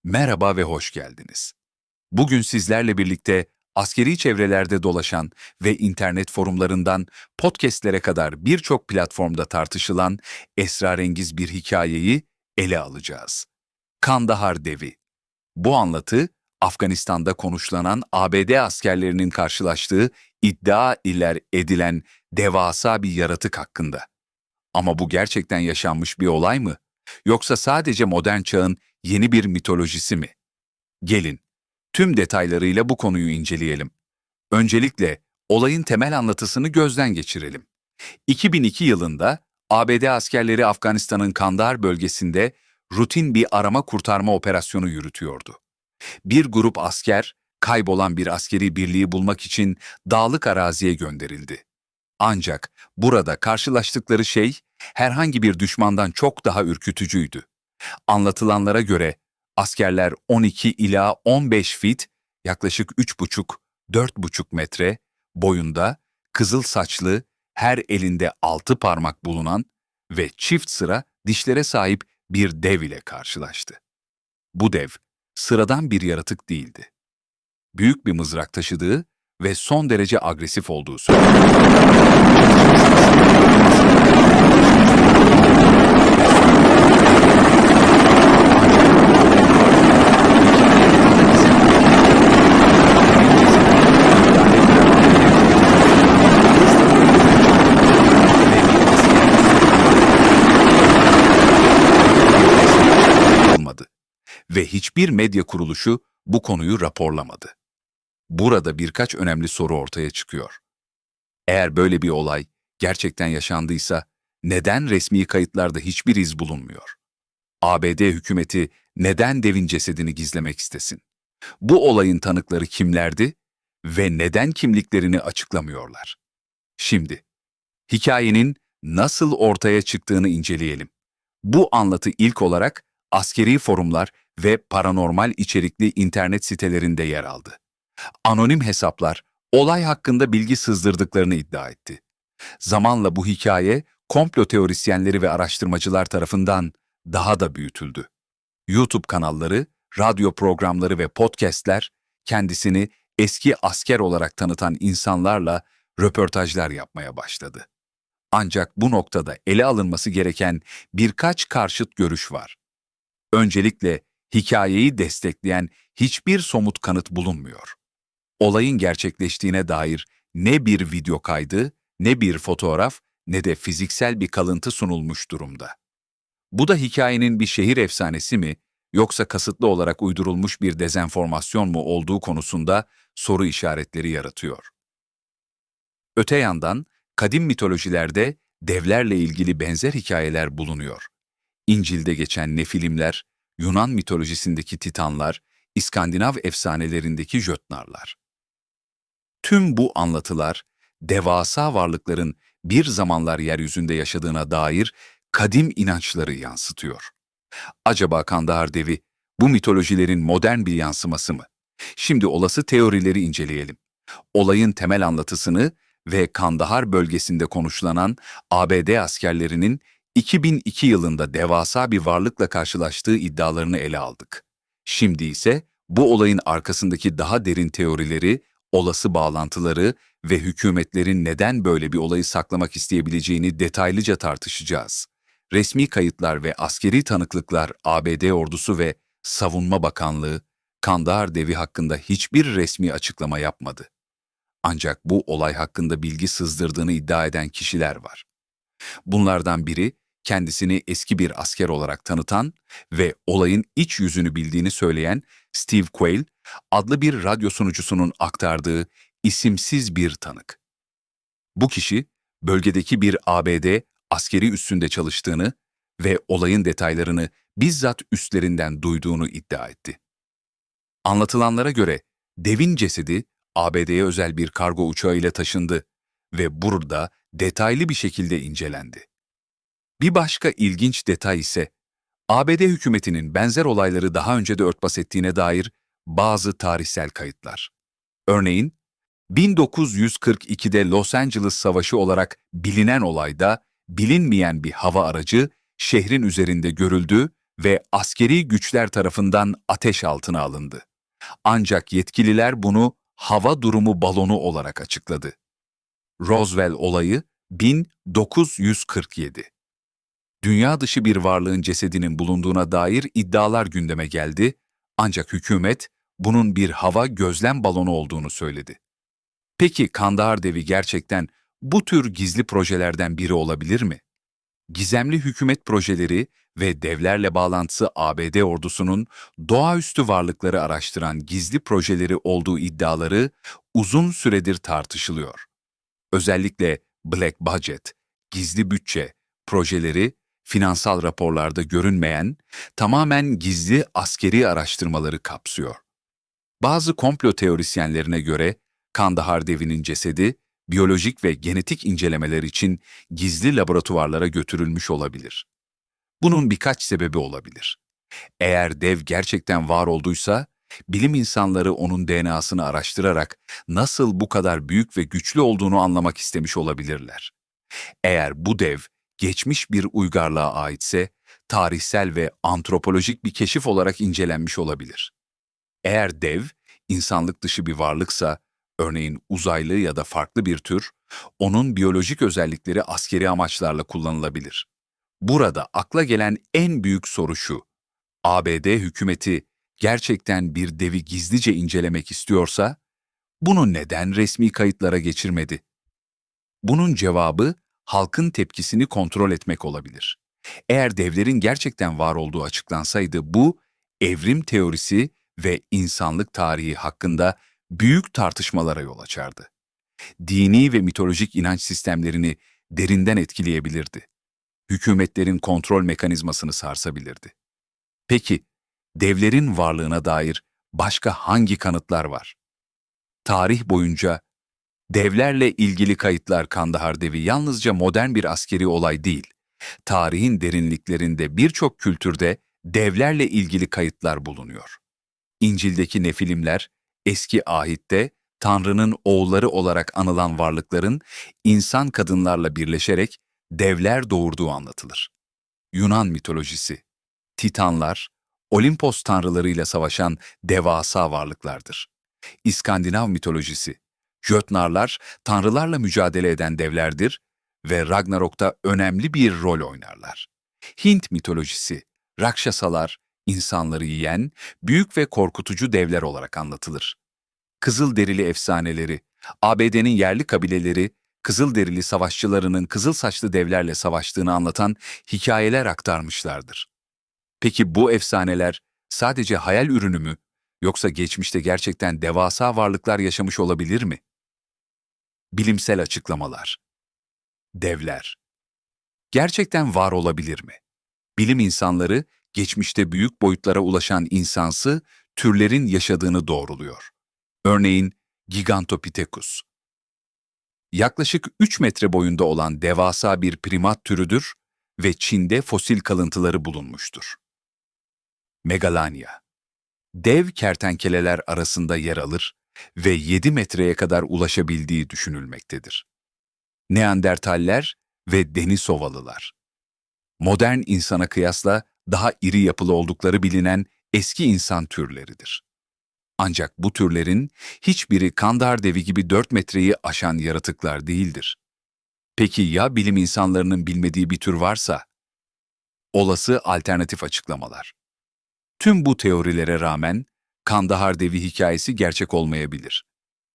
Merhaba ve hoş geldiniz. Bugün sizlerle birlikte askeri çevrelerde dolaşan ve internet forumlarından podcastlere kadar birçok platformda tartışılan esrarengiz bir hikayeyi ele alacağız. Kandahar Devi. Bu anlatı, Afganistan'da konuşlanan ABD askerlerinin karşılaştığı iddia iler edilen devasa bir yaratık hakkında. Ama bu gerçekten yaşanmış bir olay mı? Yoksa sadece modern çağın yeni bir mitolojisi mi? Gelin, tüm detaylarıyla bu konuyu inceleyelim. Öncelikle olayın temel anlatısını gözden geçirelim. 2002 yılında ABD askerleri Afganistan'ın Kandahar bölgesinde rutin bir arama kurtarma operasyonu yürütüyordu. Bir grup asker, kaybolan bir askeri birliği bulmak için dağlık araziye gönderildi. Ancak burada karşılaştıkları şey herhangi bir düşmandan çok daha ürkütücüydü. Anlatılanlara göre askerler 12 ila 15 fit, yaklaşık 3,5-4,5 metre boyunda, kızıl saçlı, her elinde 6 parmak bulunan ve çift sıra dişlere sahip bir dev ile karşılaştı. Bu dev sıradan bir yaratık değildi. Büyük bir mızrak taşıdığı ve son derece agresif olduğu söyleniyor. Olmadı ve hiçbir medya kuruluşu bu konuyu raporlamadı. Burada birkaç önemli soru ortaya çıkıyor. Eğer böyle bir olay gerçekten yaşandıysa, neden resmi kayıtlarda hiçbir iz bulunmuyor? ABD hükümeti neden devin cesedini gizlemek istesin? Bu olayın tanıkları kimlerdi ve neden kimliklerini açıklamıyorlar? Şimdi, hikayenin nasıl ortaya çıktığını inceleyelim. Bu anlatı ilk olarak askeri forumlar ve paranormal içerikli internet sitelerinde yer aldı. Anonim hesaplar olay hakkında bilgi sızdırdıklarını iddia etti. Zamanla bu hikaye komplo teorisyenleri ve araştırmacılar tarafından daha da büyütüldü. YouTube kanalları, radyo programları ve podcastler kendisini eski asker olarak tanıtan insanlarla röportajlar yapmaya başladı. Ancak bu noktada ele alınması gereken birkaç karşıt görüş var. Öncelikle hikayeyi destekleyen hiçbir somut kanıt bulunmuyor. Olayın gerçekleştiğine dair ne bir video kaydı, ne bir fotoğraf, ne de fiziksel bir kalıntı sunulmuş durumda. Bu da hikayenin bir şehir efsanesi mi, yoksa kasıtlı olarak uydurulmuş bir dezenformasyon mu olduğu konusunda soru işaretleri yaratıyor. Öte yandan, kadim mitolojilerde devlerle ilgili benzer hikayeler bulunuyor. İncil'de geçen Nefilimler, Yunan mitolojisindeki Titanlar, İskandinav efsanelerindeki Jötnarlar. Tüm bu anlatılar, devasa varlıkların bir zamanlar yeryüzünde yaşadığına dair kadim inançları yansıtıyor. Acaba Kandahar Devi, bu mitolojilerin modern bir yansıması mı? Şimdi olası teorileri inceleyelim. Olayın temel anlatısını ve Kandahar bölgesinde konuşlanan ABD askerlerinin 2002 yılında devasa bir varlıkla karşılaştığı iddialarını ele aldık. Şimdi ise bu olayın arkasındaki daha derin teorileri, olası bağlantıları ve hükümetlerin neden böyle bir olayı saklamak isteyebileceğini detaylıca tartışacağız. Resmi kayıtlar ve askeri tanıklıklar ABD ordusu ve Savunma Bakanlığı, Kandahar Devi hakkında hiçbir resmi açıklama yapmadı. Ancak bu olay hakkında bilgi sızdırdığını iddia eden kişiler var. Bunlardan biri, kendisini eski bir asker olarak tanıtan ve olayın iç yüzünü bildiğini söyleyen Steve Quayle adlı bir radyo sunucusunun aktardığı isimsiz bir tanık. Bu kişi, bölgedeki bir ABD askeri üssünde çalıştığını ve olayın detaylarını bizzat üstlerinden duyduğunu iddia etti. Anlatılanlara göre devin cesedi ABD'ye özel bir kargo uçağı ile taşındı ve burada detaylı bir şekilde incelendi. Bir başka ilginç detay ise ABD hükümetinin benzer olayları daha önce de örtbas ettiğine dair bazı tarihsel kayıtlar. Örneğin, 1942'de Los Angeles Savaşı olarak bilinen olayda bilinmeyen bir hava aracı şehrin üzerinde görüldü ve askeri güçler tarafından ateş altına alındı. Ancak yetkililer bunu hava durumu balonu olarak açıkladı. Roswell olayı 1947. Dünya dışı bir varlığın cesedinin bulunduğuna dair iddialar gündeme geldi, ancak hükümet bunun bir hava gözlem balonu olduğunu söyledi. Peki Kandahar Devi gerçekten bu tür gizli projelerden biri olabilir mi? Gizemli hükümet projeleri ve devlerle bağlantısı ABD ordusunun doğaüstü varlıkları araştıran gizli projeleri olduğu iddiaları uzun süredir tartışılıyor. Özellikle Black Budget, gizli bütçe projeleri finansal raporlarda görünmeyen, tamamen gizli askeri araştırmaları kapsıyor. Bazı komplo teorisyenlerine göre Kandahar Devi'nin cesedi biyolojik ve genetik incelemeler için gizli laboratuvarlara götürülmüş olabilir. Bunun birkaç sebebi olabilir. Eğer dev gerçekten var olduysa, bilim insanları onun DNA'sını araştırarak nasıl bu kadar büyük ve güçlü olduğunu anlamak istemiş olabilirler. Eğer bu dev geçmiş bir uygarlığa aitse, tarihsel ve antropolojik bir keşif olarak incelenmiş olabilir. Eğer dev, insanlık dışı bir varlıksa, örneğin uzaylı ya da farklı bir tür, onun biyolojik özellikleri askeri amaçlarla kullanılabilir. Burada akla gelen en büyük soru şu: ABD hükümeti gerçekten bir devi gizlice incelemek istiyorsa, bunu neden resmi kayıtlara geçirmedi? Bunun cevabı, halkın tepkisini kontrol etmek olabilir. Eğer devlerin gerçekten var olduğu açıklansaydı bu, evrim teorisi ve insanlık tarihi hakkında büyük tartışmalara yol açardı. Dini ve mitolojik inanç sistemlerini derinden etkileyebilirdi. Hükümetlerin kontrol mekanizmasını sarsabilirdi. Peki, devlerin varlığına dair başka hangi kanıtlar var? Tarih boyunca devlerle ilgili kayıtlar Kandahar Devi yalnızca modern bir askeri olay değil, tarihin derinliklerinde birçok kültürde devlerle ilgili kayıtlar bulunuyor. İncil'deki Nefilimler, eski ahitte Tanrı'nın oğulları olarak anılan varlıkların insan kadınlarla birleşerek devler doğurduğu anlatılır. Yunan mitolojisi, Titanlar, Olimpos tanrılarıyla savaşan devasa varlıklardır. İskandinav mitolojisi, Jötnarlar tanrılarla mücadele eden devlerdir ve Ragnarok'ta önemli bir rol oynarlar. Hint mitolojisi, Rakşasalar, insanları yiyen, büyük ve korkutucu devler olarak anlatılır. Kızılderili efsaneleri, ABD'nin yerli kabileleri, Kızılderili savaşçılarının kızıl saçlı devlerle savaştığını anlatan hikayeler aktarmışlardır. Peki bu efsaneler sadece hayal ürünü mü, yoksa geçmişte gerçekten devasa varlıklar yaşamış olabilir mi? Bilimsel açıklamalar. Devler gerçekten var olabilir mi? Bilim insanları geçmişte büyük boyutlara ulaşan insansı türlerin yaşadığını doğruluyor. Örneğin Gigantopithecus. Yaklaşık 3 metre boyunda olan devasa bir primat türüdür ve Çin'de fosil kalıntıları bulunmuştur. Megalania. Dev kertenkeleler arasında yer alır ve 7 metreye kadar ulaşabildiği düşünülmektedir. Neandertaller ve Denisovalılar. Modern insana kıyasla daha iri yapılı oldukları bilinen eski insan türleridir. Ancak bu türlerin hiçbiri Kandahar Devi gibi 4 metreyi aşan yaratıklar değildir. Peki ya bilim insanlarının bilmediği bir tür varsa? Olası alternatif açıklamalar. Tüm bu teorilere rağmen Kandahar Devi hikayesi gerçek olmayabilir.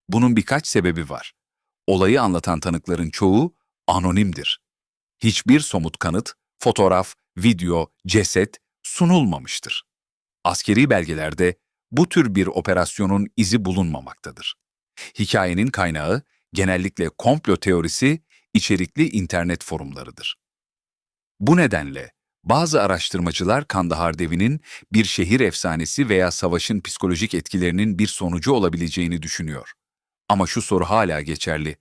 Bunun birkaç sebebi var. Olayı anlatan tanıkların çoğu anonimdir. Hiçbir somut kanıt, fotoğraf, video, ceset sunulmamıştır. Askeri belgelerde bu tür bir operasyonun izi bulunmamaktadır. Hikayenin kaynağı genellikle komplo teorisi içerikli internet forumlarıdır. Bu nedenle bazı araştırmacılar Kandahar Devi'nin bir şehir efsanesi veya savaşın psikolojik etkilerinin bir sonucu olabileceğini düşünüyor. Ama şu soru hala geçerli.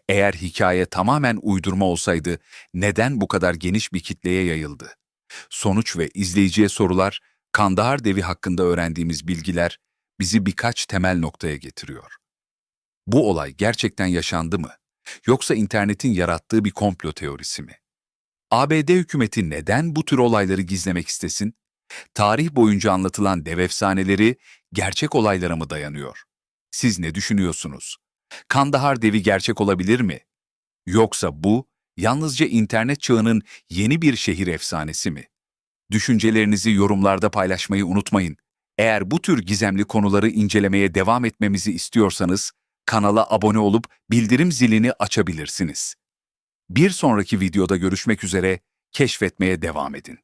Eğer hikaye tamamen uydurma olsaydı neden bu kadar geniş bir kitleye yayıldı? Sonuç ve izleyiciye sorular, Kandahar Devi hakkında öğrendiğimiz bilgiler bizi birkaç temel noktaya getiriyor. Bu olay gerçekten yaşandı mı? Yoksa internetin yarattığı bir komplo teorisi mi? ABD hükümeti neden bu tür olayları gizlemek istesin? Tarih boyunca anlatılan dev efsaneleri gerçek olaylara mı dayanıyor? Siz ne düşünüyorsunuz? Kandahar Devi gerçek olabilir mi? Yoksa bu yalnızca internet çağının yeni bir şehir efsanesi mi? Düşüncelerinizi yorumlarda paylaşmayı unutmayın. Eğer bu tür gizemli konuları incelemeye devam etmemizi istiyorsanız kanala abone olup bildirim zilini açabilirsiniz. Bir sonraki videoda görüşmek üzere, keşfetmeye devam edin.